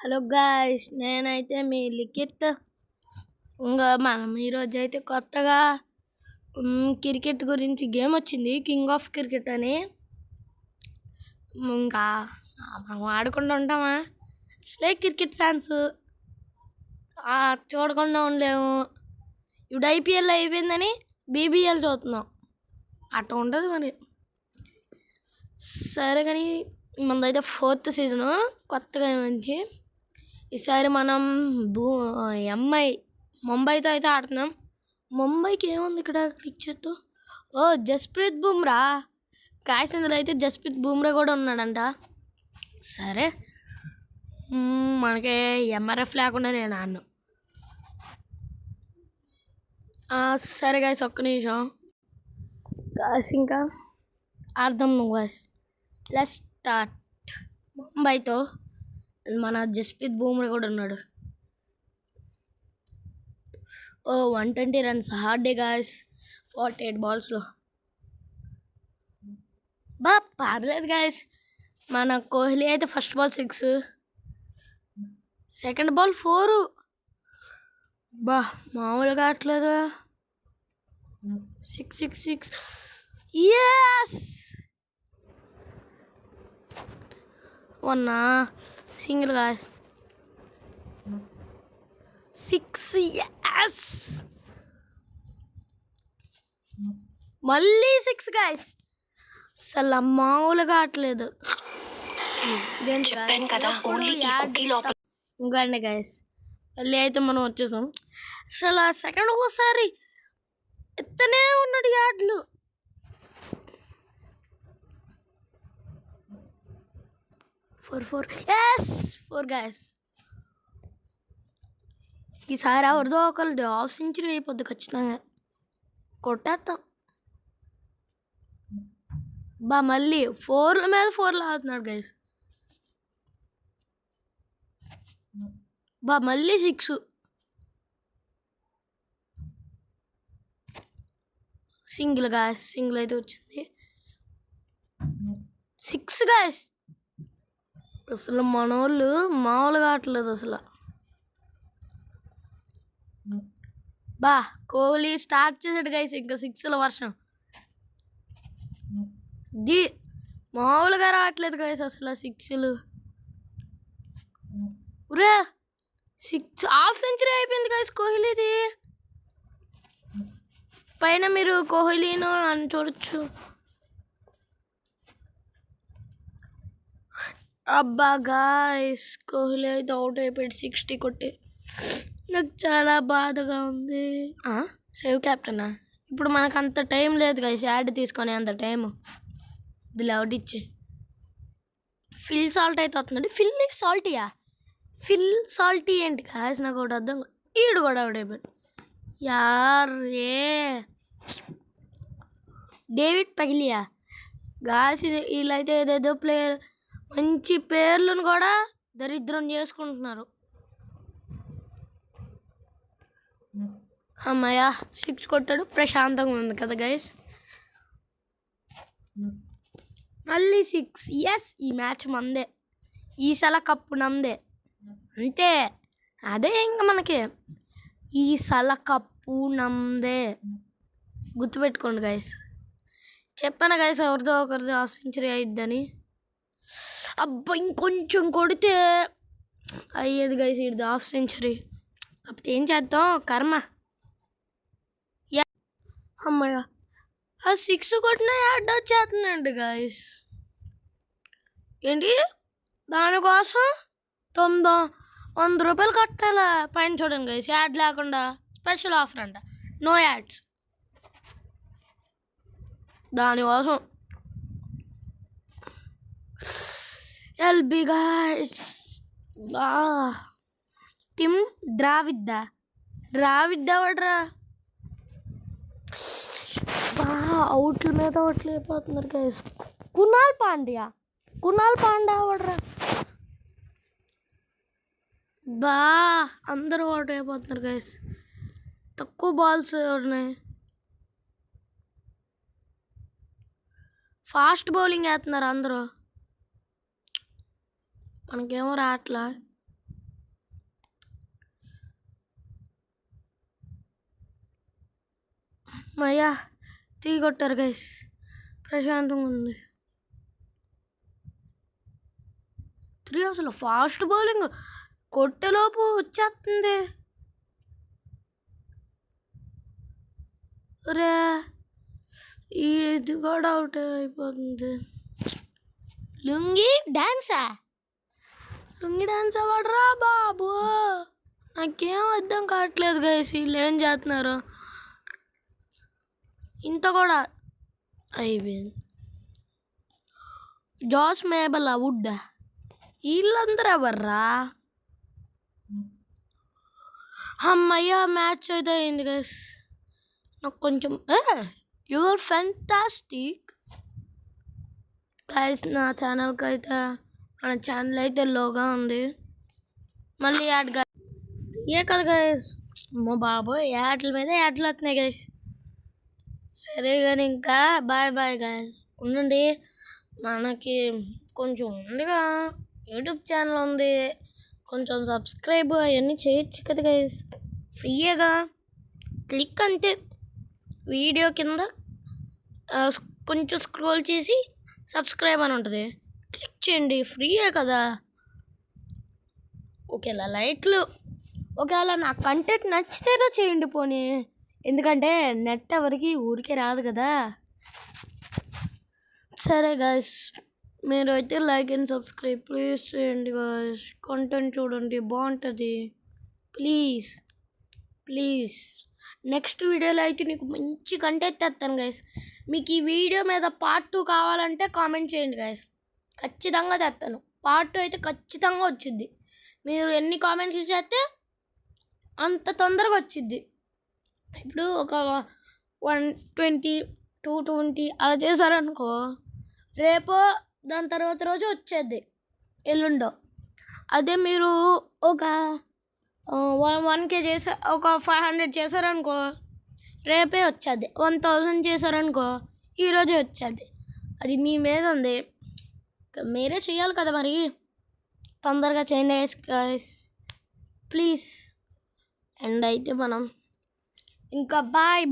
Hello guys, నేనైతే మీ లిఖిత్. ఇంకా మనం ఈరోజు అయితే కొత్తగా క్రికెట్ గురించి గేమ్ వచ్చింది, కింగ్ ఆఫ్ క్రికెట్ అని. ఇంకా మనం ఆడకుండా ఉంటామా? అసలే క్రికెట్ ఫ్యాన్స్ చూడకుండా ఉండలేము. ఇప్పుడు ఐపీఎల్ అయిపోయిందని బీబీఎల్ చూస్తున్నాం, అట్లా ఉంటుంది మరి. సరే కానీ మనదైతే 4th సీజను కొత్తగా మంచి. ఈసారి మనం ముంబైతో అయితే ఆడుతున్నాం. ముంబైకి ఏముంది ఇక్కడ పిక్చర్తో? జస్ప్రీత్ బుమ్రా కాయస్. ఇందులో అయితే జస్ప్రీత్ బుమ్రా కూడా ఉన్నాడంట. సరే, మనకి ఎంఆర్ఎఫ్ లేకుండా నేను ఆడను. సరే గాయస్, ఒక్క నిమిషం కాయస్, ఇంకా అర్థం గాయస్. Let's start. ముంబైతో మన జస్ప్రీత్ బుమ్రా కూడా ఉన్నాడు. 120 runs hard day guys, 48 balls. పర్లేదు గాయస్. మన కోహ్లీ అయితే ఫస్ట్ బాల్ 6, సెకండ్ బాల్ 4. మామూలుగా అట్లేదు. 6 ఎస్. Single guys. 6 ఎస్. మళ్ళీ 6 గాయస్. అసలు మామూలుగా అట్లేదు. ఇంకండి గాయస్, మళ్ళీ అయితే మనం వచ్చేసాం. అసలు సెకండ్ ఒకసారి ఎత్తనే ఉన్నాడు యాడ్లు. 4 గాయస్. ఈసారి ఎవరిదో ఒకరిది హాఫ్ సెంచరీ అయిపోద్ది ఖచ్చితంగా, కొట్టేస్తాం. మళ్ళీ 4 మీద 4 ఆడుతున్నాడు గైస్. మళ్ళీ 6. సింగిల్ గాయస్, సింగిల్ అయితే వచ్చింది. 6 గాయస్. అసలు మన వాళ్ళు మామూలుగా ఆటలేదు అసలు. కోహ్లీ స్టార్ట్ చేసాడు గైస్, ఇంకా 6ల వర్షం. మామూలుగా రావట్లేదు గైస్ అసలు 6లు. 6 హాఫ్ సెంచరీ అయిపోయింది గైస్ కోహ్లీది. పైన మీరు కోహ్లీను అని చూడొచ్చు. గాయస్, కోహ్లీ అయితే అవుట్ అయిపోయాడు 60 కొట్టి. నాకు చాలా బాధగా ఉంది. సేవ్ క్యాప్టెనా? ఇప్పుడు మనకు అంత టైం లేదు గైస్ యాడ్ తీసుకొని, అంత టైము ఇది అవుట్ ఇచ్చి. ఫిల్ సాల్ట్ అయితే వస్తున్నాడు. ఫిల్ సాల్టీ ఏంటి గాయస్? నాకు ఒకటి అర్థం. ఈడు కూడా అవుట్ అయిపోయాడు. డేవిడ్ పగిలియా గాయస్. వీళ్ళైతే ఏదేదో ప్లేయర్ మంచి పేర్లను కూడా దరిద్రం చేసుకుంటున్నారు. అమ్మయ్య, 6 కొట్టాడు, ప్రశాంతంగా ఉంది కదా గైస్. మళ్ళీ 6 ఎస్. ఈ మ్యాచ్ మందే, ఈసల కప్పు నమ్దే. అంతే, అదే ఇంకా మనకి ఈసల కప్పు నమ్దే. గుర్తుపెట్టుకోండి గైస్. చెప్పాను గైస్ ఎవరిదో ఒకరిది హాఫ్ సెంచరీ అయిద్దని. ఇంకొంచెం కొడితే అయ్యేది గైస్ ఇది హాఫ్ సెంచరీ. కాకపోతే ఏం చేద్దాం, కర్మ. అమ్మయ్య, 6 కొట్టిన యాడ్ వచ్చేస్తున్నాడు గైస్. ఏంటి దానికోసం 100 రూపాయలు కట్టాలా? పైన చూడండి గైస్, యాడ్ లేకుండా స్పెషల్ ఆఫర్ అంట, నో యాడ్స్. దానికోసం ఎల్బి గైస్. టీమ్ ద్రావిడ్డా వాడరా. అవుట్ల మీద అవుట్లు అయిపోతున్నారు గైస్. కునాల్ పాండ్యా వాడరా. అందరూ అవుట్ అయిపోతున్నారు గైస్. తక్కువ బాల్స్ ఉన్నాయి. ఫాస్ట్ బౌలింగ్ వేస్తున్నారు అందరూ, మనకేమో రావట్లా. మయ్యా 3 కొట్టారు గైస్, ప్రశాంతంగా ఉంది. 3 అసలు ఫాస్ట్ బౌలింగ్, కొట్టేలోపు వచ్చేస్తుంది. రే ఇది కూడా అవుట్ అయిపోతుంది. లుంగి డాన్సా వాడరా బాబు, నాకేం అర్థం కావట్లేదు గైస్, వీళ్ళు ఏం చేస్తున్నారు. ఇంత కూడా అయిపోయింది. జాస్ మేబల్ వుడ్ వీళ్ళందరూ ఎవర్రా? అమ్మయ్య మ్యాచ్ అయితే అయింది గైస్. నాకు కొంచెం యువర్ ఫ్యాంటాస్టిక్ గైస్. నా ఛానల్కి అయితే మన ఛానల్ అయితే లోగా ఉంది. మళ్ళీ యాడ్ ఏ కదా గైస్, అమ్మో బాబోయ్ యాడ్ల మీద యాడ్లు వస్తున్నాయి గైస్. సరే కానీ ఇంకా బాయ్ గైస్, ఉండండి. మనకి కొంచెం ఉందిగా, యూట్యూబ్ ఛానల్ ఉంది, కొంచెం సబ్స్క్రైబ్ అవన్నీ చేయొచ్చు కదా గైస్, ఫ్రీయేగా. క్లిక్ అంతే, వీడియో కింద కొంచెం స్క్రోల్ చేసి సబ్స్క్రైబ్ అని ఉంటుంది, క్లిక్ చేయండి, ఫ్రీయే కదా. ఓకేలా లైక్లు, ఒకవేళ నా కంటెంట్ నచ్చితేనే చేయండి పోనీ, ఎందుకంటే నెట్ ఎవరికి ఊరికే రాదు కదా. సరే గాయస్, మీరు అయితే లైక్ అండ్ సబ్స్క్రైబ్ ప్లీజ్ చేయండి గాయస్. కంటెంట్ చూడండి బాగుంటుంది, ప్లీజ్. నెక్స్ట్ వీడియోలో అయితే నీకు మంచి కంటెంట్ తెస్తాను గైస్. మీకు ఈ వీడియో మీద పార్ట్ 2 కావాలంటే కామెంట్ చేయండి గైస్, ఖచ్చితంగా తెస్తాను. పార్ట్ 2 అయితే ఖచ్చితంగా వచ్చింది. మీరు ఎన్ని కామెంట్లు చేస్తే అంత తొందరగా వచ్చింది. ఇప్పుడు ఒక 120 220 అలా చేశారనుకో, రేపో దాని తర్వాత రోజు వచ్చేది, ఎల్లుండో. అదే మీరు ఒక 1K చేసా, ఒక 500 చేశారనుకో రేపే వచ్చేది. 1000 చేశారనుకో ఈరోజే వచ్చేది. అది మీ మీద ఉంది, మీరే చేయాలి కదా మరి. తొందరగా చేయండి గైస్ ప్లీజ్. అండ్ అయితే మనం ఇంకా బాయ్